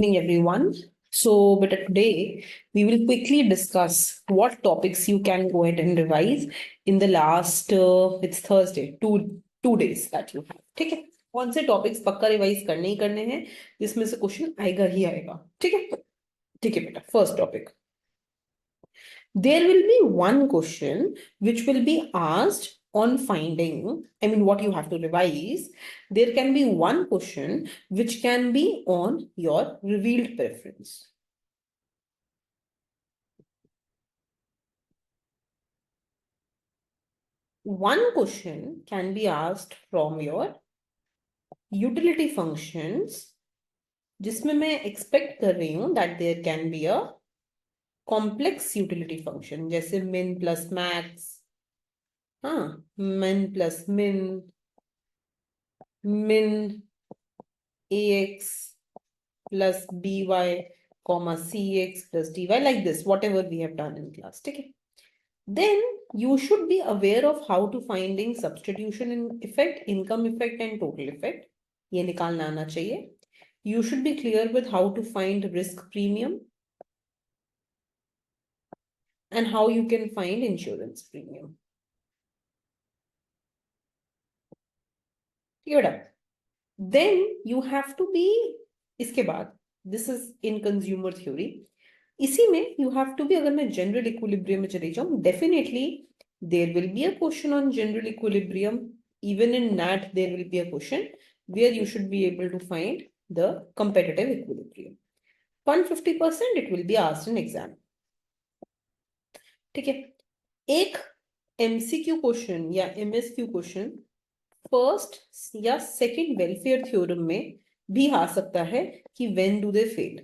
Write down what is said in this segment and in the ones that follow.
Evening, everyone. So, but today we will quickly discuss what topics you can go ahead and revise in the last, it's Thursday, two days that you have. ठीक है? कौन से topics पक्का revise करने ही करने हैं, जिसमें से क्वेश्चन आएगा ही आएगा. ठीक है? ठीक है बेटा. First topic. There will be one question which will be asked on finding, I mean, what you have to revise. There can be one question which can be on your revealed preference. One question can be asked from your utility functions, जिसमें मैं expect कर रही हूँ that there can be a complex utility function, जैसे min plus max, हाँ, min plus min ax plus by comma cx plus dy, like this, whatever we have done in class. Okay. Then you should be aware of how to finding substitution in effect, income effect and total effect. ये निकालना आना चाहिए. You should be clear with how to find risk premium and how you can find insurance premium. Then you have to be, इसके बाद, this is in consumer theory. इसी में you have to be, अगर मैं general equilibrium में चली जाऊँ, definitely there will be a question on general equilibrium. Even in NAT there will be a question where you should be able to find the competitive equilibrium. 150% it will be asked in exam. ठीक है. एक MCQ question या MSQ question first या second welfare theorem में भी आ सकता है कि व्हेन डू दे फेल.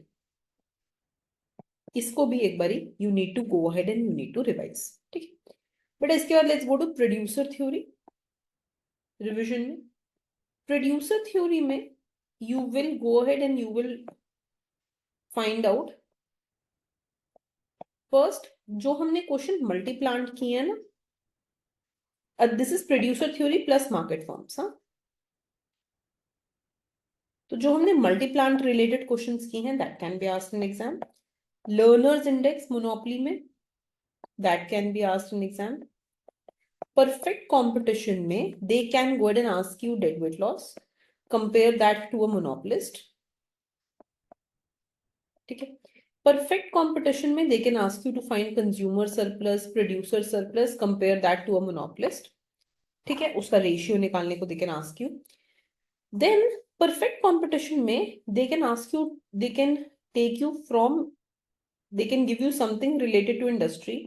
इसको भी एक बारी you need to go ahead and you need to revise. ठीक है. बट इसके बाद let's go to producer theory revision में. प्रोड्यूसर थ्योरी में you will go ahead and you will find out first जो हमने क्वेश्चन मल्टीप्लांट किए हैं ना, this is producer theory plus market forms. हाँ, तो जो हमने मल्टीप्लांट रिलेटेड क्वेश्चंस किए हैं that can be asked in exam. Learners index monopoly में that can be asked in exam. Perfect competition में they can go ahead and ask you dead weight loss. Compare that to a monopolist. ठीक है. Perfect competition में they can ask you to find consumer surplus, producer surplus. Compare that to a monopolist. ठीक है. उसका ratio निकालने को they can ask you. Then perfect competition में they can ask you, they can take you from, they can give you something related to industry.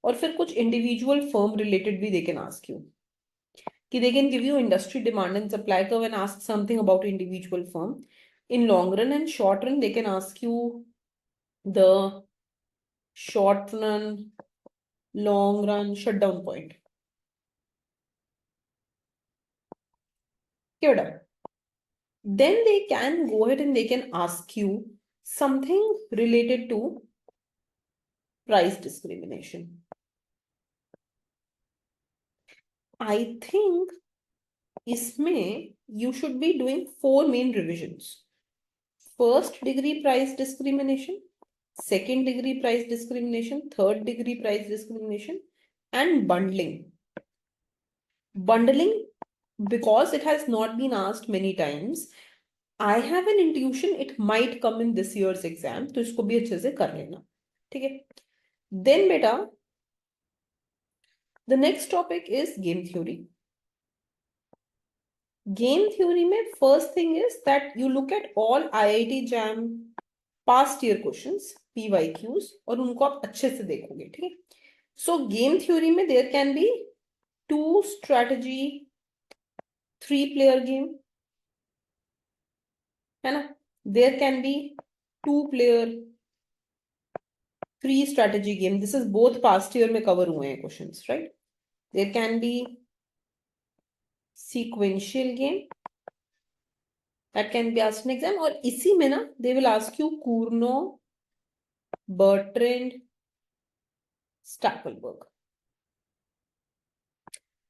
और फिर कुछ individual firm related भी दे कैन आस्क यू, कि they can give you industry demand and supply curve and ask something about individual firm. In long run and short run they can ask you the short run, long run shutdown point. क्या बेटा? Then they can go ahead and they can ask you something related to price discrimination. I think इसमें you should be doing 4 main revisions. First degree price discrimination, second degree price discrimination, third degree price discrimination, and bundling. Bundling, because it has not been asked many times, I have an intuition it might come in this year's exam, तो इसको भी अच्छे से कर लेना. ठीक है. Then बेटा, the next topic is game theory. Game theory में first thing is that you look at all IIT JAM past year questions, PYQs, और उनको आप अच्छे से देखोगे. ठीक है. So game theory में there can be 2 strategy 3 player game, है ना. There can be 2 player 3 strategy game. This is both past year में cover हुए हैं questions, right? There can be sequential game that can be asked in exam. और इसी में ना they will ask you Cournot, Bertrand, Stackelberg.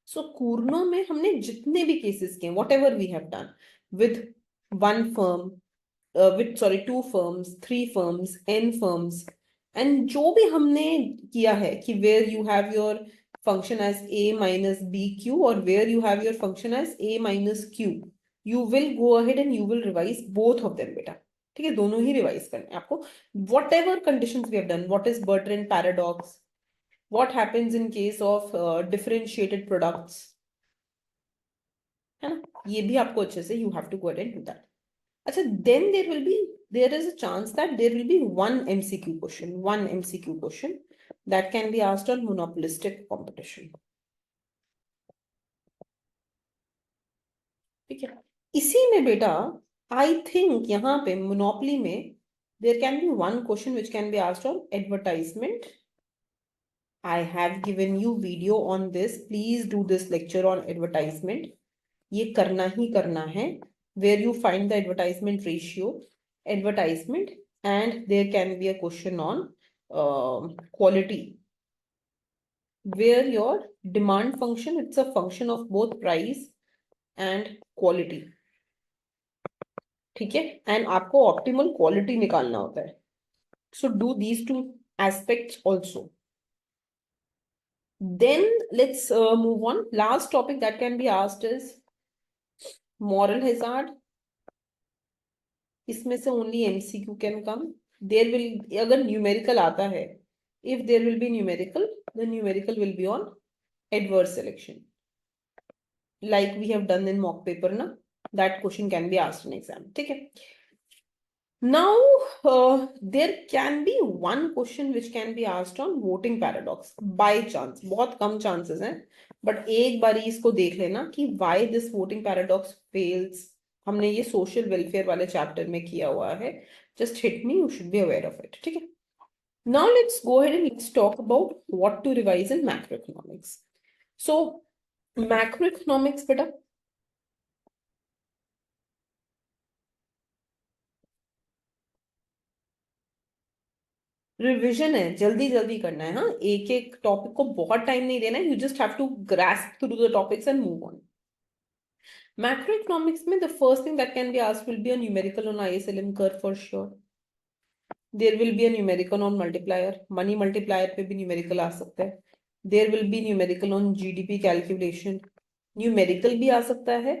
So Cournot में हमने जितने भी cases किए, whatever we have done with one firm, with sorry 2 firms, 3 firms, n firms, and जो भी हमने किया है कि where you have your function as a minus bq or where you have your function as a minus q, you will go ahead and you will revise both of them बेटा. ठीक है, दोनों ही रिवाइज करने हैं आपको. Whatever conditions we have done, what is Bertrand paradox, what happens in case of differentiated products, है ना, ये भी आपको अच्छे से you have to go ahead and do that. अच्छा, then there is a chance that there will be one MCQ question that can be asked on monopolistic competition. ठीक है, इसी में बेटा आई थिंक यहाँ पे मोनोपोली में there can be one question which can be asked on advertisement. I have given you video on this. Please do this lecture on advertisement. ये करना ही करना है. Where you find the advertisement ratio, advertisement, and there can be a question on quality, where your demand function, it's a function of both price and quality. ठीक है, and आपको optimal quality निकालना होता है. So do these two aspects also. Then let's move on. Last topic that can be asked is moral hazard. इसमें से only MCQ can come. There will, अगर numerical आता है, if there will be numerical, the numerical will be on adverse selection, like we have done in mock paper ना. That question can be asked in exam. ठीक है. Now there can be one question which can be asked on voting paradox by chance. बहुत कम chances हैं, but एक बारी इसको देख लेना कि why this voting paradox fails. हमने ये social welfare वाले chapter में किया हुआ है. Just hit me, you should be aware of it. ठीक है. Now let's go ahead and let's talk about what to revise in macroeconomics. So macroeconomics बेटा, रिविजन है, जल्दी जल्दी करना है. हाँ, एक एक टॉपिक को बहुत टाइम नहीं देना है. You just have to grasp through the topics and move on. Macroeconomics में the first thing that can be asked will be a numerical on ISLM curve for sure. There will be a numerical on multiplier, money multiplier पे भी numerical आ सकता है. There will be numerical on GDP calculation, numerical भी आ सकता है.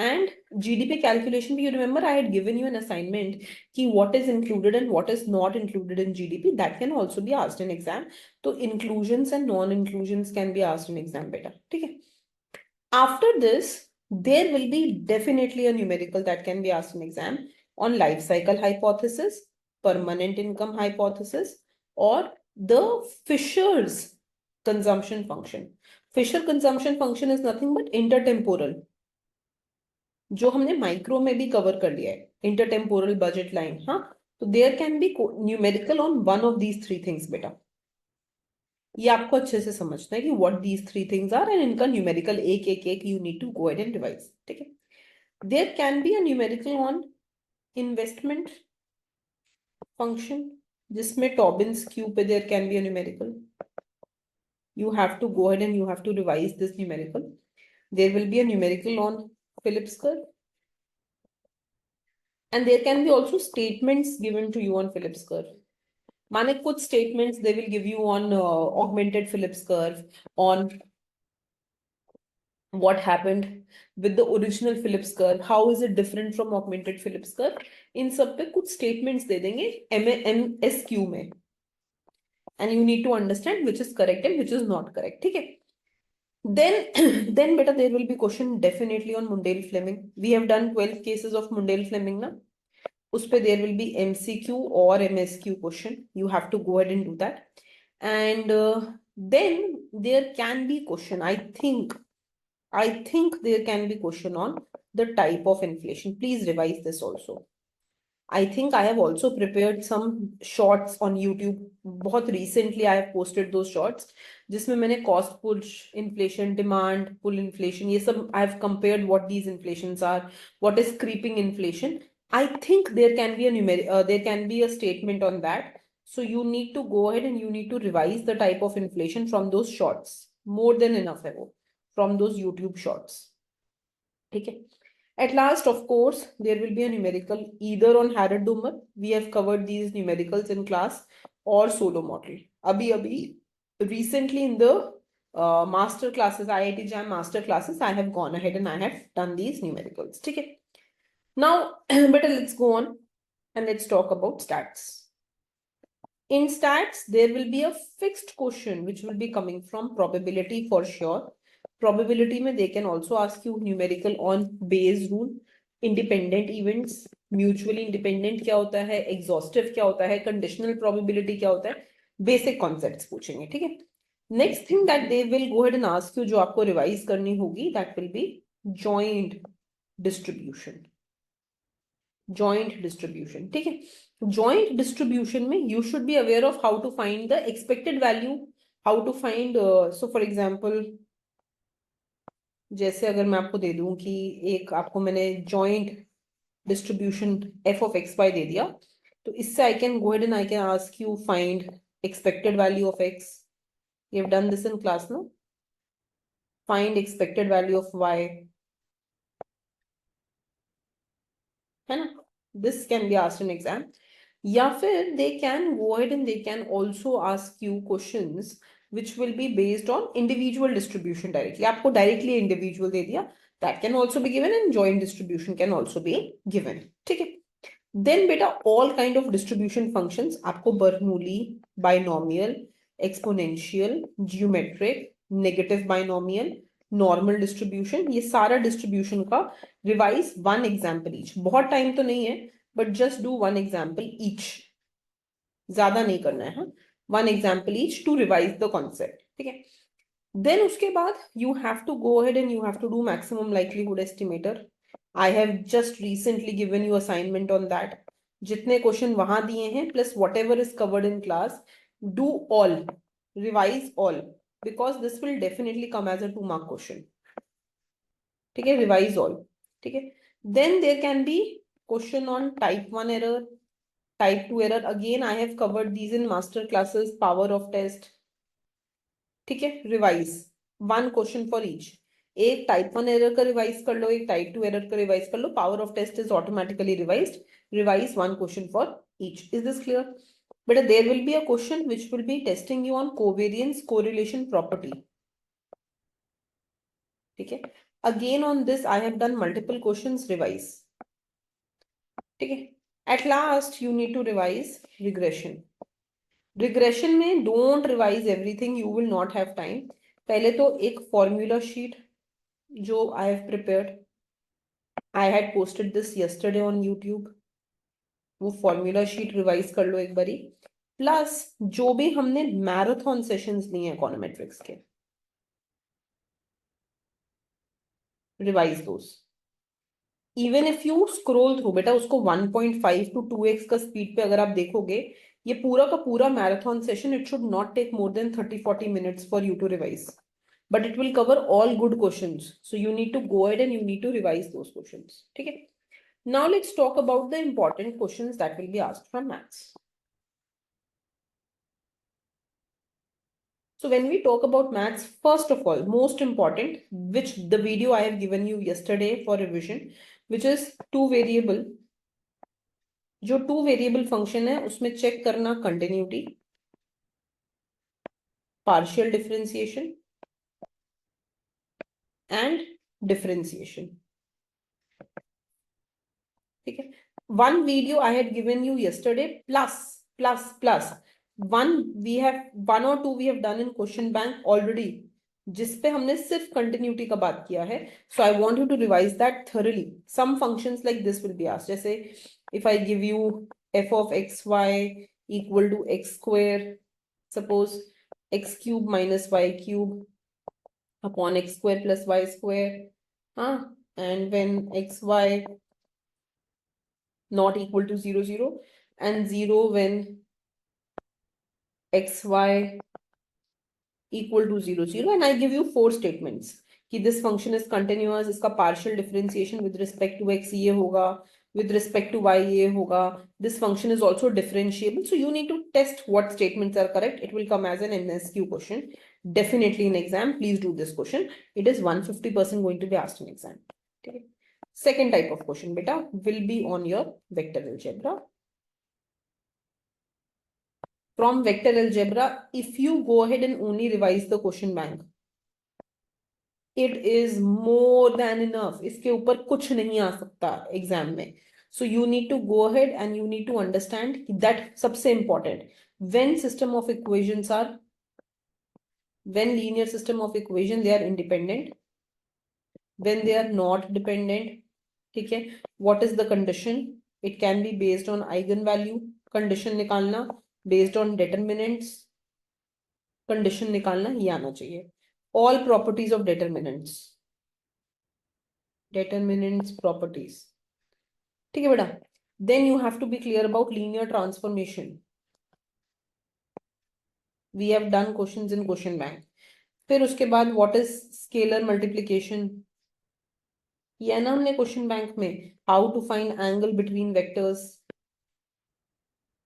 And GDP calculation, you remember I had given you an assignment कि what is included and what is not included in GDP. That can also be asked in exam. So inclusions and non-inclusions can be asked in exam बेटा. ठीक है. After this, there will be definitely a numerical that can be asked in exam on life cycle hypothesis, permanent income hypothesis, or the Fisher's consumption function. Fisher consumption function is nothing but intertemporal, जो हमने micro में भी cover कर लिया है, इंटरटेम्पोरल budget line. हाँ, तो there can be numerical on one of these three things बेटा. ये आपको अच्छे से समझना है कि what these three things are, and इनका न्यूमेरिकल एक एक एक you need to go ahead and revise. ठीक है. There can be a numerical on investment function, जिसमें टॉबिन्स क्यू पे there can be a numerical. You have to go ahead and you have to revise this numerical. There will be a numerical on Phillips curve. And there can be also statements given to you on Phillips curve. माने कुछ statements they will give you on augmented Phillips curve, on what happened with the original Phillips curve, how is it different from augmented Phillips curve. इन सब पे कुछ statements दे देंगे MSQ में, and you need to understand which is correct and which is not correct. ठीक है. Then beta there will be question definitely on Mundell-Fleming. We have done 12 cases of Mundell-Fleming ना. उस पे there will be MCQ or MSQ question. You have to go ahead and do that. And then there can be question. I think there can be question on the type of inflation. Please revise this also. I think I have also prepared some shorts on YouTube. बहुत recently I have posted those shorts, जिसमें मैंने cost push inflation, demand pull inflation, ये सब I have compared what these inflations are, what is creeping inflation. I think there can be there can be a statement on that. So you need to go ahead and you need to revise the type of inflation from those shorts. More than enough है वो, from those YouTube shorts. ठीक है. At last, of course, there will be a numerical either on Harrod-Dummer. We have covered these numericals in class, or solo model. Abhi recently in the master classes, IIT JAM master classes, I have gone ahead and I have done these numericals. Okay. Now, better let's go on and let's talk about stats. In stats, there will be a fixed question which will be coming from probability for sure. Probability mein they can also ask you numerical on Bayes rule, independent events, mutually independent क्या होता है, exhaustive क्या होता है, conditional probability क्या होता है, basic concepts पूछेंगे. ठीक है. Next thing that they will go ahead and ask you जो आपको revise करनी होगी, that will be joint distribution. Joint distribution. ठीक है. Joint distribution में you should be aware of how to find the expected value, how to find so for example जैसे अगर मैं आपको दे दूं कि एक आपको मैंने joint distribution f of xy दे दिया, तो इससे I can go ahead and I can ask you find expected value of x. You have done this in class, no? Find expected value of y. है ना? This can be asked in exam. या फिर they can go ahead and they can also ask you questions which will be based on individual distribution directly. आपको directly individual दे दिया, that can also be given, and joint distribution can also be given. ठीक है. Then बेटा all kind of distribution functions आपको Bernoulli, binomial, exponential, geometric, negative binomial, normal distribution, ये सारा distribution का revise one example each. बहुत time तो नहीं है, but just do one example each, ज्यादा नहीं करना है. One example each to revise the concept. ठीक है. देन उसके बाद you have to go ahead and you have to do maximum likelihood estimator. I have just recently given you assignment on that. जितने question वहां दिए हैं plus what ever is covered in class, do all, revise all, because this will definitely come as a 2 mark question. ठीक है. Revise all. ठीक है. Then there can be question on type 1 error, type 2 error. Again, I have covered these in master classes, power of test. ठीक है. Revise. One question for each. एक type 1 error का revise कर लो, एक type 2 error का revise कर लो. Power of test is automatically revised. Revise one question for each. Is this clear? But there will be a question which will be testing you on covariance correlation property. ठीक है. Again on this I have done multiple questions. Revise. ठीक है. At last you need to revise regression. Regression में don't revise everything, you will not have time. पहले तो एक formula sheet जो I have prepared, I had posted this yesterday on YouTube. वो formula sheet revise कर लो एक बारी. Plus जो भी हमने मैराथन सेशंस लिए हैं इकोनोमेट्रिक्स के, revise those. Even if you scroll through बेटा, उसको 1.5 to 2x का स्पीड पे अगर आप देखोगे, ये पूरा का पूरा marathon session, it should not take more than 30-40 minutes for you to revise, but it will cover all good questions. So you need to go ahead and you need to revise those questions. ठीक है. Now let's talk about the important questions that will be asked from maths. So when we talk about maths, first of all, most important, which the video I have given you yesterday for revision, which is two variable. जो two variable function है उसमें check करना continuity, partial differentiation and differentiation. ठीक है. One video I had given you yesterday, plus one or two we have done in question bank already, जिसपे हमने सिर्फ continuity का बात किया है. So I want you to revise that thoroughly. Some functions like this will be asked. जैसे if I give you f of xy equal to x square, suppose x cube minus y cube upon x square plus y square, and when xy not equal to 0 0 and 0 when xy equal to 0 0, and I give you 4 statements कि this function is continuous, इसका partial differentiation with respect to x ये होगा, with respect to y ये होगा, this function is also differentiable. So you need to test what statements are correct. It will come as an MSQ question, definitely in exam. Please do this question. It is 150% going to be asked in exam. Okay. Second type of question beta will be on your vector algebra. From vector algebra, if you go ahead and only revise the question bank, it is more than enough. इसके ऊपर कुछ नहीं आ सकता exam में. So you need to go ahead and you need to understand that सबसे important, when system of equations are, when linear system of equation they are independent, when they are not dependent, ठीक है, what is the condition? It can be based on eigenvalue. Condition निकालना based on determinants. Condition निकालना ये आना चाहिए. All properties of determinants. Determinants properties. ठीक है बेटा. Then you have to be clear about linear transformation. We have done questions in question bank. फिर उसके बाद what is scalar multiplication? ये है ना हमने क्वेश्चन बैंक में. How to find angle between vectors.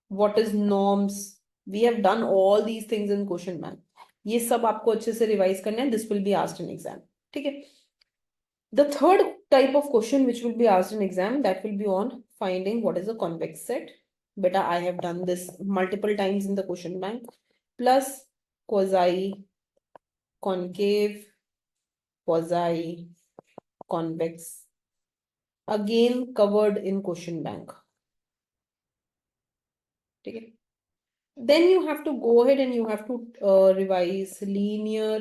What is norms? We have done all these things in question bank. ये सब आपको अच्छे से रिवाइज करना है. This will be asked in exam. ठीक है. The third type of question which will be asked in exam, that will be on finding what is a convex set. Beta, I have done this multiple times in the question bank. Plus quasi concave, quasi convex, again covered in question bank. Okay. Then you have to go ahead and you have to revise linear.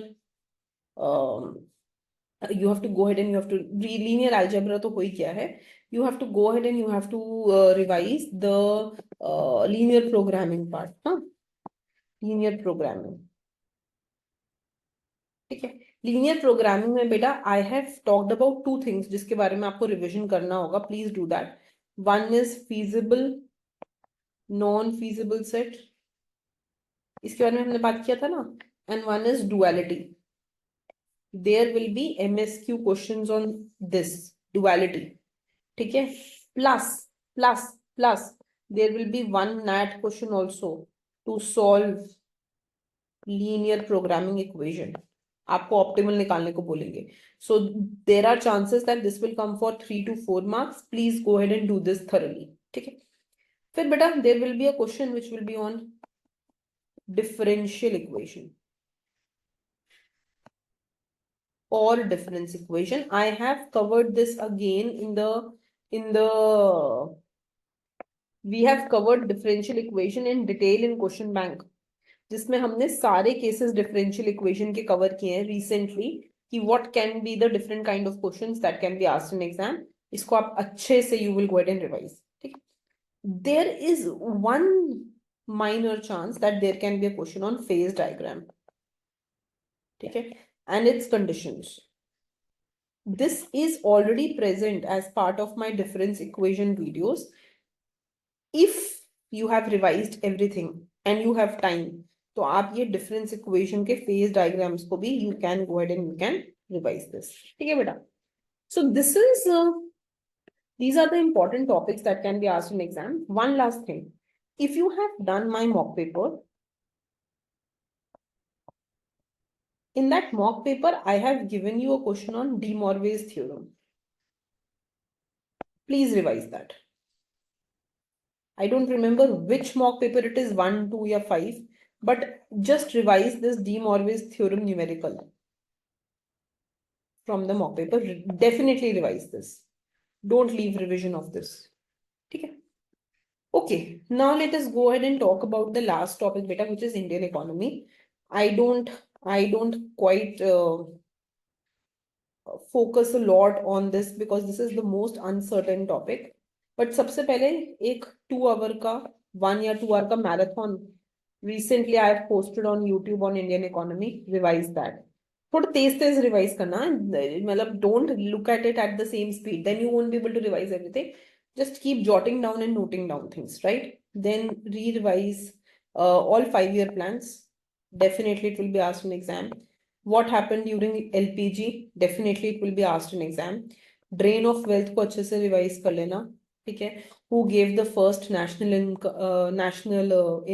You have to go ahead and you have to linear algebra तो हो ही क्या है. You have to go ahead and you have to revise the linear programming part. हाँ, linear programming. ठीक है. Linear programming में बेटा I have talked about two things जिसके बारे में आपको रिवीजन करना होगा. Please do that. One is feasible, non feasible set, इसके बारे में हमने बात किया था ना. And one is duality. There will be MSQ questions on this duality. ठीक है. Plus plus plus there will be one NAT question also to solve linear programming equation. आपको ऑप्टिमल निकालने को बोलेंगे. So there are chances that this will come for 3 to 4 marks. Please go ahead and do this thoroughly. ठीक है. फिर बेटा there will be a question which will be on differential equation or difference equation. I have covered this again we have covered differential equation in detail in question bank, जिसमें हमने सारे cases differential equation के cover किए हैं recently कि what can be the different kind of questions that can be asked in exam. इसको आप अच्छे से you will go ahead and revise. ठीक है. There is one minor chance that there can be a question on phase diagram. ठीक है. And its conditions. This is already present as part of my difference equation videos. If you have revised everything and you have time, तो आप ये difference equation के phase diagrams को भी you can go ahead and you can revise this. ठीक है बेटा. So this is these are the important topics that can be asked in exam. One last thing, if you have done my mock paper, in that mock paper I have given you a question on De Morgan's theorem. Please revise that. I don't remember which mock paper it is, 1, 2 or 5, but just revise this De Morgan's theorem numerical from the mock paper. Definitely revise this. Don't leave revision of this. Okay. Okay, now let us go ahead and talk about the last topic beta, which is Indian economy. I don't quite focus a lot on this because this is the most uncertain topic. But सबसे पहले एक 2 hour का 1 या 2 hour का marathon recently I have posted on YouTube on Indian economy. Revise that. थोड़ा तेज revise करना. मतलब don't look at it at the same speed. Then you won't be able to revise everything. Just keep jotting down and noting down things, right? Then re-revise all 5-year plans. Definitely it will be asked in exam. What happened during LPG? Definitely it will be asked in exam. Drain of wealth को अच्छे से revise कर लेना. ठीक है. Who gave the first national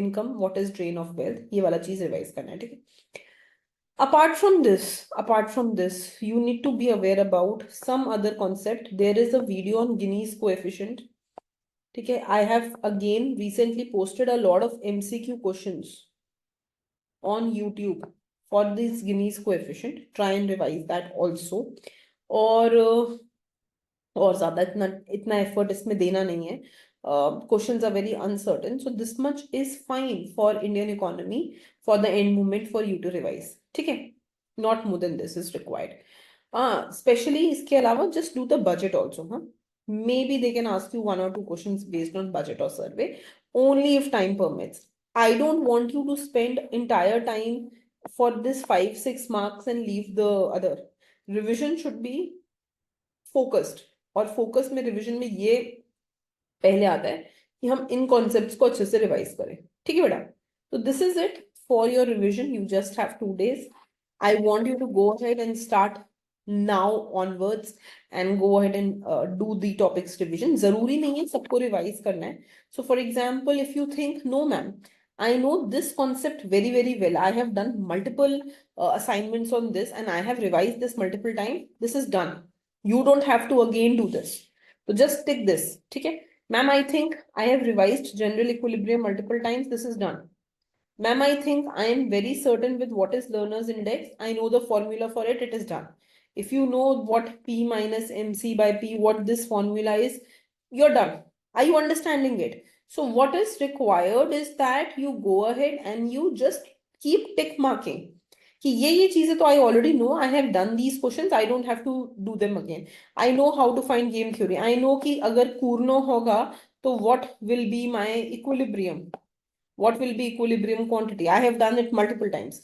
income? What is drain of wealth? ये वाला चीज revise करना है. ठीक है. Apart from this, you need to be aware about some other concept. There is a video on Gini's coefficient. Okay, I have again recently posted a lot of MCQ questions on YouTube for this Gini's coefficient. Try and revise that also. और ज्यादा इतना effort इसमें देना नहीं है. Questions are very uncertain, so this much is fine for Indian economy for the end moment for you to revise. ठीक है, not more than this is required. Especially इसके अलावा just do the budget also. Maybe they can ask you 1 or 2 questions based on budget or survey, only if time permits. I don't want you to spend entire time for this 5-6 marks and leave the other. Revision should be focused, और focus में revision में ये पहले आता है कि हम इन concepts को अच्छे से रिवाइज करें. ठीक है बेटा, तो this is it for your revision. You just have 2 days. I want you to go ahead and start now onwards and go ahead and do the topics revision. जरूरी नहीं है सबको रिवाइज करना है. So for example, if you think, no ma'am, I know this concept very very well, I have done multiple assignments on this and I have revised this multiple times, this is done, you don't have to again do this, so just tick this. ठीक है ma'am, I think I have revised general equilibrium multiple times, this is done. Ma'am, I think I am very certain with what is learner's index, I know the formula for it, it is done. If you know what P minus MC by P, what this formula is, you're done. Are you understanding it? So what is required is that you go ahead and you just keep tick marking कि ये चीजें तो I already know, I have done these questions, I don't have to do them again. I know how to find game theory. I know कि अगर Cournot होगा तो what will be my equilibrium? What will be equilibrium quantity? I have done it multiple times.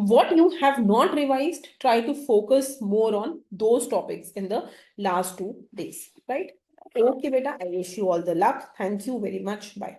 What you have not revised, try to focus more on those topics in the last 2 days, right? Okay, beta, I wish you all the luck. Thank you very much. Bye.